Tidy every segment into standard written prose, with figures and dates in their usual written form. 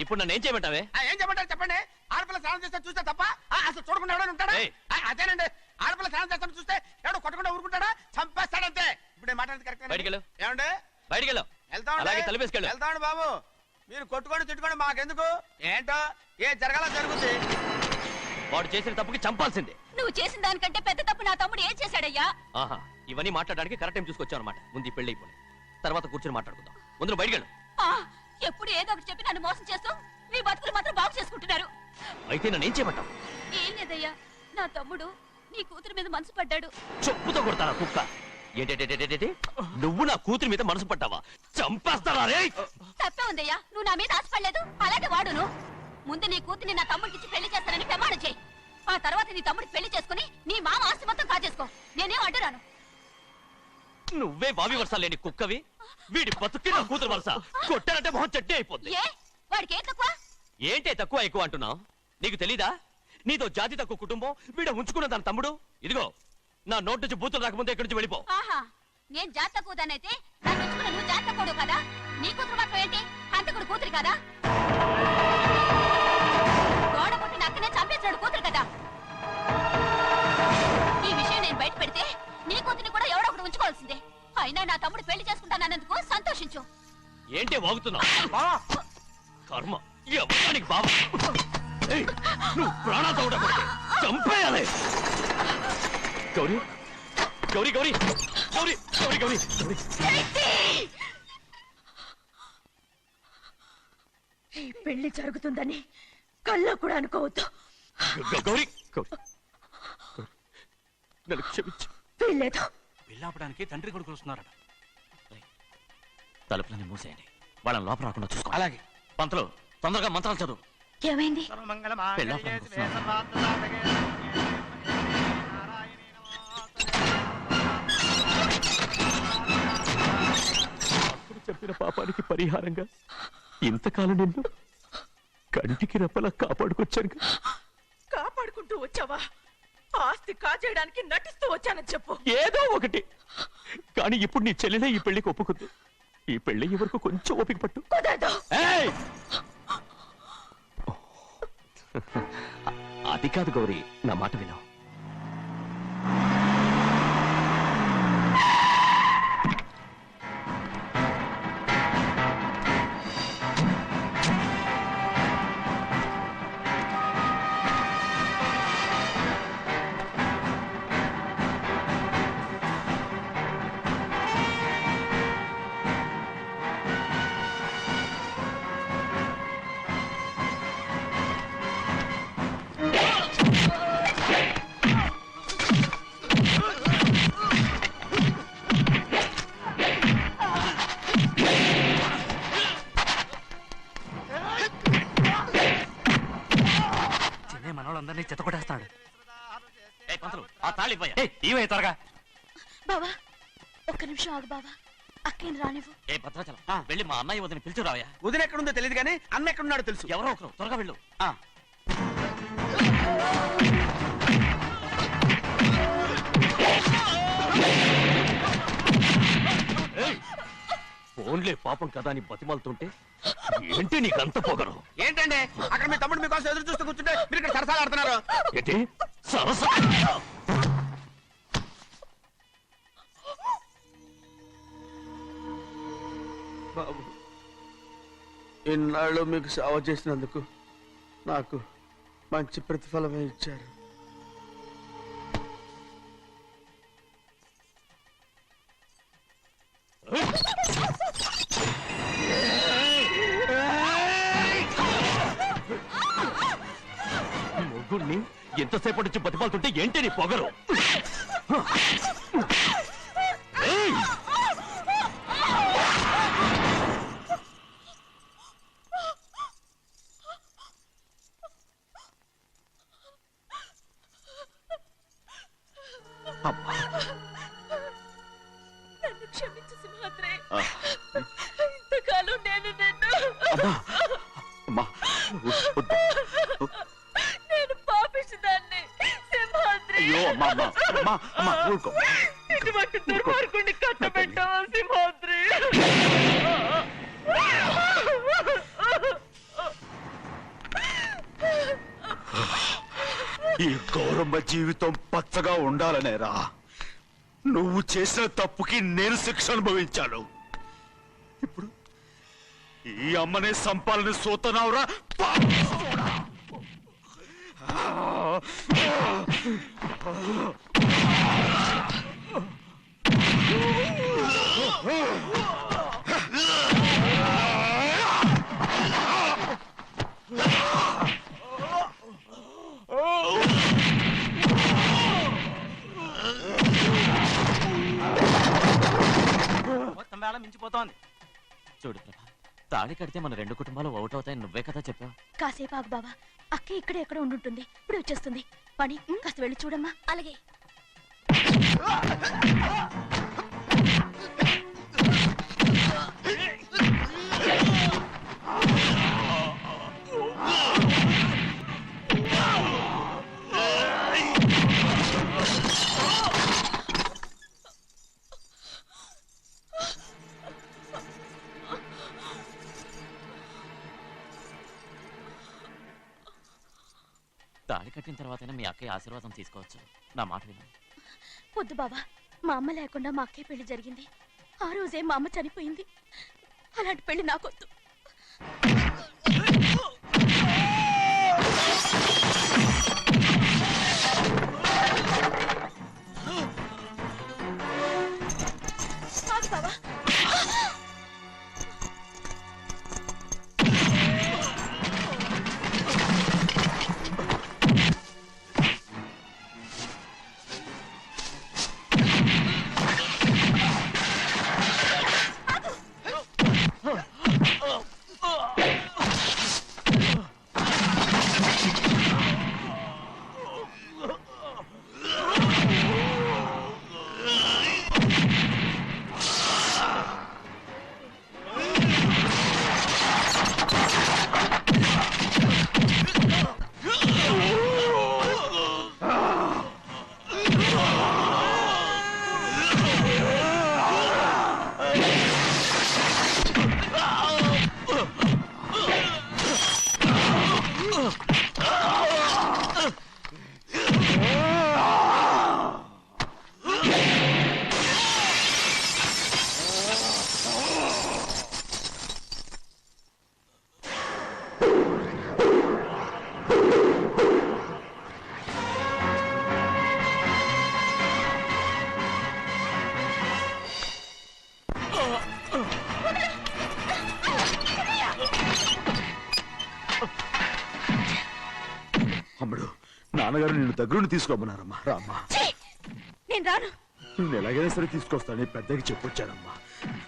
ఇప్పుడు నన్ను ఏం చేయమంటావే? ఏం చెప్పంటారు చెప్పండి. ఆడపిల్ల స్నానం చేస్తే చూస్తే తప్ప అసలు చూడకుండా ఎవడైనా ఉంటాడా? అదేనండి, ఆడపిల్ల స్నానం చేస్తాను చూస్తే ఎవడో కొట్టకుండా ఊరుకుంటాడా? చంపేస్తాడంతే. ఇప్పుడు నేను మాట్లాడేది కరెక్ట్. బయటికి వెళ్ళు. ఏమండి బయటికి వెళ్ళు. వెళ్తామండి బాబు. మీరు కొట్టుకొని తిట్టుకోండి, మాకెందుకు? ఏంటో ఏ జరగాల జరుగుతుంది. వాడు చేసిన తప్పుకి చంపాల్సిందే. నువ్వు చేసిన దానికంటే పెద్ద తప్పు నా తమ్ముడు ఏం చేశాడయ్యా? ఆహా, ఇవన్నీ మాట్లాడడానికి కరెక్ట్ టైం చూసుకొచ్చావు అనమాట. ముందు పెళ్లి అయిపోయి తర్వాత కూర్చొని మాట్లాడుకుందాం. ముందు బయటికి వెళ్ళు. ఎప్పుడు ఏదో ఒకటి చెప్పి నన్ను మోసం చేస్తూ మీ బతుకులు మాత్రం బాగు చేసుకుంటున్నారు. అయితే నన్ను ఏం చేయమంటావు? ఏం లేదయ్యా, నా తమ్ముడు నీ కూతురు మీద మనసు పడ్డాడు. చెప్పుతో కొడతారా కుక్క? ఏంటంటే నువ్వు నా కూతురి మీద మనసు పడ్డావా? చంపేస్తారా? తప్పే ఉందయ్యా, నువ్వు నా మీద ఆశపడలేదు, అలాగే వాడును. ముందు నీ కూతుర్ని నా తమ్ముడికి పెళ్లి చేస్తానని ప్రమాణం చేయి. ఆ తర్వాత నీ తమ్ముడికి పెళ్లి చేసుకుని నీ మామ ఆస్తి మొత్తం కాజేసుకో. నేనేం అడ్డురాను. నువ్వే బావి వరస లేని కుక్కవి. వీడి బతుక్కి నా కూతురు వరస. కొట్టానంటే మొహం చెట్టే అయిపోద్ది. వాడికి ఏం తక్కువ? ఏంటే తక్కువ ఎక్కువ అంటున్నావు? నీకు తెలీదా? నీతో జాతి తక్కువ కుటుంబం వీడ ఉంచుకున్న దాని తమ్ముడు. ఇదిగో నా నోటు నుంచి బూతులు రాకముందే ఇక్కడి నుంచి వెళ్ళిపో. ఆహా, నేను జాతి తక్కువదానైతే నన్ను ఉంచుకున్న నువ్వు జాతి తక్కువడు కదా? నీ కూతురు మాత్రం ఏంటి? హంతకుడు కూతురు కదా? గోడ పుట్టిన అక్కనే చంపేశాడు కూతురు కదా? ఈ విషయం నేను బయట పెడితే నీ కూతురిని కూడా ఎవడో ఒకటి ఉంచుకోవాల్సిందే. అయినా నా తమ్ముడు పెళ్లి చేసుకుంటానన్నందుకు సంతోషించు. ఏంటి వాగుతున్నావు? కర్మ ఎవరికి బాబా. నువ్వు ప్రాణాలతో ఉండకూడదు, చంపేయాలి. గౌరీ గౌరీ గౌరీ గౌరీ గౌరీ గౌరీ ఈ పెళ్లి జరుగుతుందని కళ్ళ కూడా అనుకోవద్దు. గౌరీ నన్ను క్షమించు. వీల్లేదు. పెళ్ళాపడానికి తండ్రి కొడుకులు వస్తున్నారట. తలుపులని మూసేయండి, వాళ్ళని లోపల రాకుండా చూసుకో. అలాగే. పంతులు తొందరగా మంత్రాలు చదువు. ఏమైంది? అప్పుడు చెప్పిన పాపానికి పరిహారంగా ఇంతకాలం నిన్ను కంటికి రెప్పలా కాపాడుకొచ్చాను. కాపాడుకుంటూ వచ్చావా? ఆస్తి కాజేయడానికి నటిస్తూ వచ్చానని చెప్పు. ఏదో ఒకటి. కానీ ఇప్పుడు నీ చెల్లెలే ఈ పెళ్లికి ఒప్పుకుంది. ఈ పెళ్లి వరకు కొంచెం ఓపిక పట్టు. అది కాదు గౌరీ, నా మాట విను. మనోళ్ళందరినీ చెత్తకొట్టేస్తాడు. త్వరగా బావా, ఒక్క నిమిషం ఆగు బావా. అక్కేం రానివ్వు. భద్రాచలం వెళ్ళి మా అన్నయ్య వదిన పిలిచిరావయ్యా. వదిన ఎక్కడుందో తెలియదు కానీ అన్న ఎక్కడున్నాడో తెలుసు. ఎవరో ఒకరు త్వరగా వెళ్ళు. ఫోన్లే పాపం కదా అని బతిమాలుతుంటే ఏంటి నీకంత పొగరు? ఏంటండి అక్కడ మీ తమ్ముడు మీకోసం ఎదురు చూస్తూ కూర్చుంటే మీరు ఇక్కడ సరసాలు ఆడుతున్నారు. ఏంటి సరసా? బాబు, ఇన్నాళ్ళు మీకు సేవ చేసినందుకు నాకు మంచి ప్రతిఫలమే ఇచ్చారు. మొగుణ్ణి ఎంతసేపటి నుంచి బతిమాలుతుంటే ఏంటి నీ పొగరు? నన్ను క్షమించు సింహాద్రి. ఇంతకాలం నేను నేను పాపిస్తుందాన్ని సింహాద్రి. ఇటువంటి దుర్మార్గుడిని కట్టబెట్టావా సింహాద్రి? ఈ గౌరమ్మ జీవితం పచ్చగా ఉండాలనేరా నువ్వు చేసిన తప్పుకి నేను శిక్ష అనుభవించాను. ఇప్పుడు ఈ అమ్మనే సంపాలని సోతనావురా. మొత్తం వేళ మించిపోతోంది. చూడు ప్రభా, తాళి కడితే మన రెండు కుటుంబాలు అవుతాయని నువ్వే కదా చెప్పావు. కాసేపు ఆగు బావా, అక్క ఇక్కడే ఎక్కడ ఉండుంటుంది, ఇప్పుడు వచ్చేస్తుంది. పని కాస్త వెళ్ళి చూడమ్మా. అలాగే. తాళి కట్టిన తర్వాతైనా మీ అక్కయ్య ఆశీర్వాదం తీసుకోవచ్చు. నా మాట విను. వద్దు బావా, మా అమ్మ లేకుండా మా అక్కయ్య పెళ్లి జరిగింది. ఆ రోజే మా అమ్మ చనిపోయింది. అలాంటి పెళ్లి నాకొద్దు. బావా, అమ్ముడు, నాన్నగారు నిన్ను దగ్గరుండి తీసుకోమన్నారమ్మా. రామ్మా. నేను రాను. నేను ఎలాగైనా సరే తీసుకొస్తాను, పెద్దకి చెప్పొచ్చానమ్మా.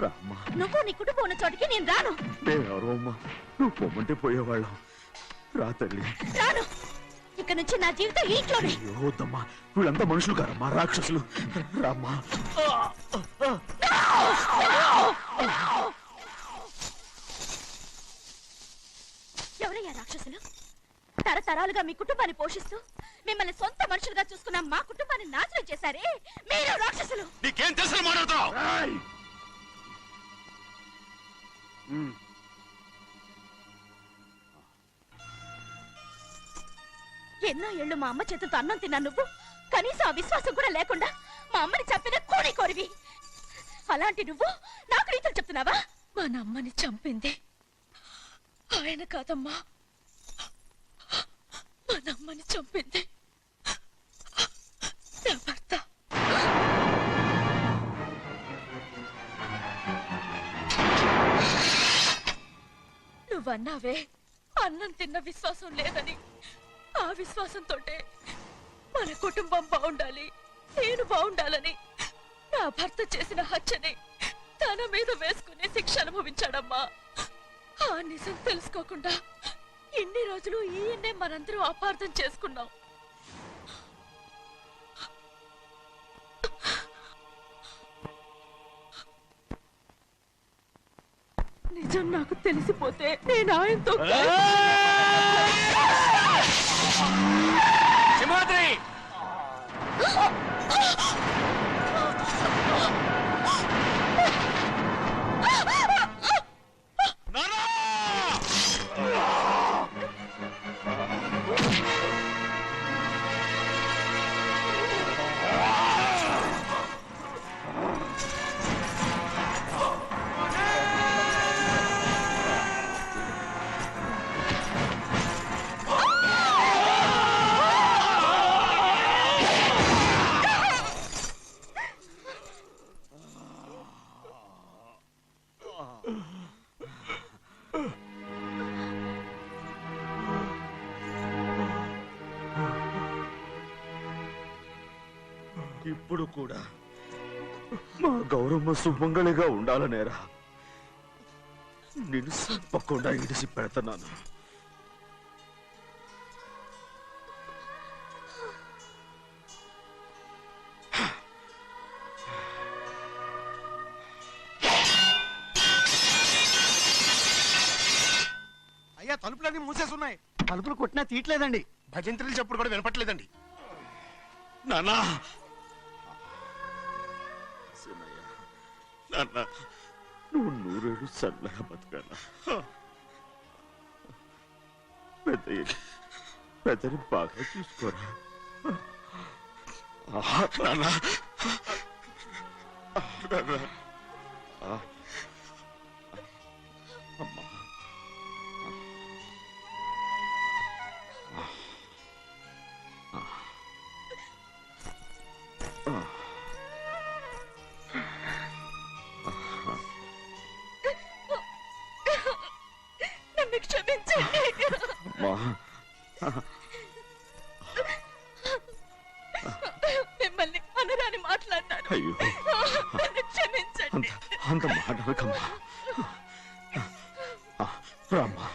రామ్మా. నువ్వు నీ కుటుంబం ఉన్న చోటికి నేను రాను. మేమెవరో అమ్మా, నువ్వు పొమ్మంటే పోయేవాళ్ళం. రా తల్లి. రాను. ఇక్కడ నుంచి నా జీవితం ఇంట్లోనే. వద్దమ్మా, వీళ్ళంతా మనుషులు కారమ్మా, రాక్షసులు. రామ్మా. ఎవరయ్యా రాక్షసులు? తరతరాలుగా మీ కుటుంబాన్ని పోషిస్తూ మిమ్మల్ని సొంత మనుషులుగా చూసుకున్న మా కుటుంబాన్ని నాశనం చేశారే మీరు రాక్షసులు. నీకేం తెలుసు మాట్లాడుతున్నావు? ఎన్నో ఏళ్ళు మా అమ్మ చేతులతో అన్నం తిన్నా నువ్వు కనీసం ఆ విశ్వాసం కూడా లేకుండా మా అమ్మని చంపిన కోడి కోరివి. అలాంటి నువ్వు నాకు రీతులు చెప్తున్నావా? మా అమ్మని చంపింది ఆయన కాదమ్మా, మా అమ్మని చంపింది నా భర్త. నువ్వన్నావే అన్నం తిన్న విశ్వాసం లేదని. ఆ విశ్వాసంతోటే మన కుటుంబం బాగుండాలి, నేను బాగుండాలని నా భర్త చేసిన హత్యని తన మీద వేసుకునే శిక్ష అనుభవించాడమ్మా. ఆ నిజం తెలుసుకోకుండా ఇన్ని రోజులు ఈయన్నే మనందరూ అపార్థం చేసుకున్నాం. నిజం నాకు తెలిసిపోతే నేను ఆయనతో సింహాద్రి! ఎప్పుడు కూడా మా గౌరమ్మ సుమంగళిగా ఉండాలనేరా నేను తప్పకుండా ఇడిసి పెడతాను. అయ్యా తలుపులన్నీ మూసేసున్నాయి. తలుపులు కొట్టినా తీయట్లేదండి. భజంత్రులు చెప్పుడు కూడా వినపట్లేదండి. నాన్నా నాన్న నువ్వు 100 ఏళ్ళు చల్లగా బతకాలా. పెద్దని బాగా చూసుకోరా నాన్న. అమ్మా నన్ను క్షమించండి. మిమ్మల్ని అనరాని మాట్లాడినాను. అయ్యో నన్ను క్షమించండి. అంత మాటలకమ్మా. రామ్మా.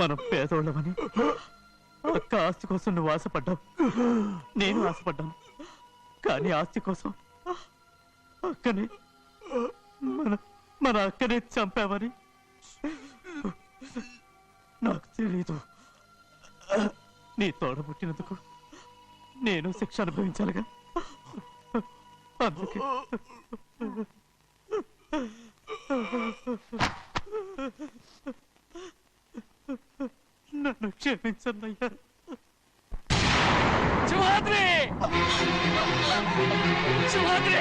మనం పేదోళ్ళమని అక్క ఆస్తి కోసం నువ్వు ఆశపడ్డావు, నేను ఆశపడ్డాను. కానీ ఆస్తి కోసం అక్కనే మన అక్కనే చంపావని నాకు తెలీదు. నీ తోడ పుట్టినందుకు నేను శిక్ష అనుభవించాలిగా. అందుకే నన్ను క్షమించన్నయ్యా. శివాద్రి శివాద్రి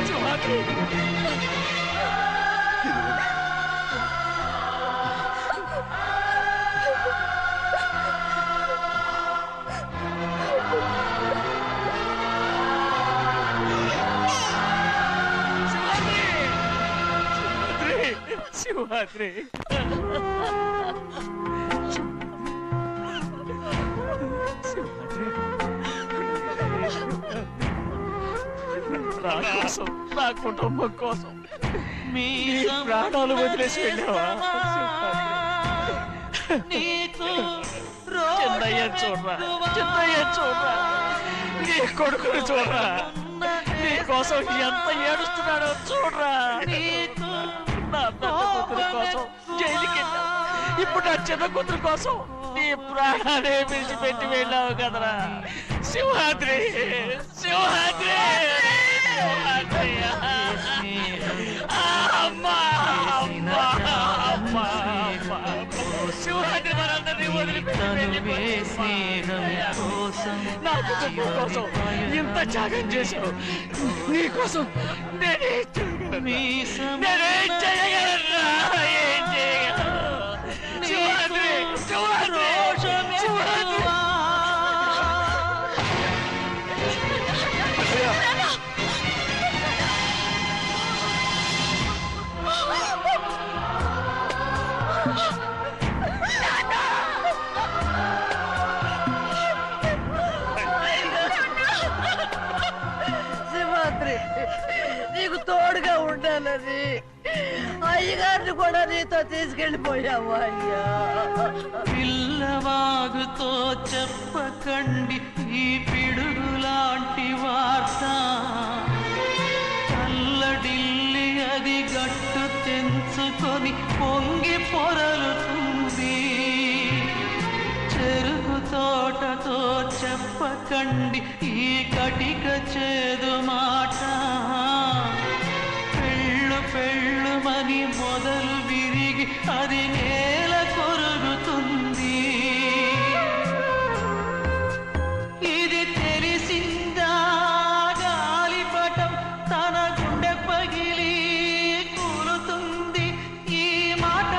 శివాద్రి శివాద్రి నా కోసం, నా కుటుంబం కోసం మీ ప్రాణాలు వదిలేసి వెళ్ళావా? చిన్నయ్య చూడరా, చిన్నయ్య చూడరా, నీ కొడుకుని చూడరా, నీ కోసం ఎంత ఏడుస్తున్నాడో చూడరా. నా పెద్ద కూతురు కోసం జైలుకి వెళ్ళావు, ఇప్పుడు నా చిన్న కూతురు కోసం నీ ప్రాణాలే విడిచిపెట్టి వెళ్ళావు కదరా. సింహాద్రి సింహాద్రి అమ్మా అమ్మా అమ్మా సింహాద్రి మనందరినీ వదిలిపెట్టి నా కుటుంబం కోసం ఇంత త్యాగం చేశావు. నీ కోసం నేనేం చేయగలరా? ఏం చేయగలరా? సింహాద్రి సింహాద్రి సింహాద్రి సింహాద్రి, నీకు తోడుగా ఉండాలని అయ్యగారిని కూడా నీతో తీసుకెళ్ళిపోయావు. అయ్యా పిల్లవాగుతో చెప్పకండి ఈ పిడుగులాంటి వార్త, చల్లడిల్లి అది గట్టు తెంచుకొని పొంగి పొరలుతుంది. చెరుకు తోటతో చెప్పకండి ఈ కటిక చేదు మాట, పెళ్ళు పెళ్ళుమని మొదలు విరిగి అది నేల కొరుగుతుంది. ఇది తెలిసిందా గాలిపటం తన గుండె పగిలి కూలుతుంది. ఈ మాట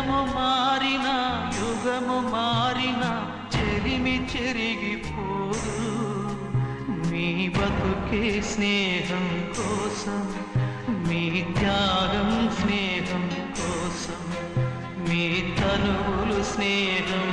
జగము మారిన యుగము మారిన చెలిమి చెరిగిపోదు మీ బతుకే స్నేహం కోసం మీ త్యాగం స్నేహం కోసం మీ తనువులు స్నేహం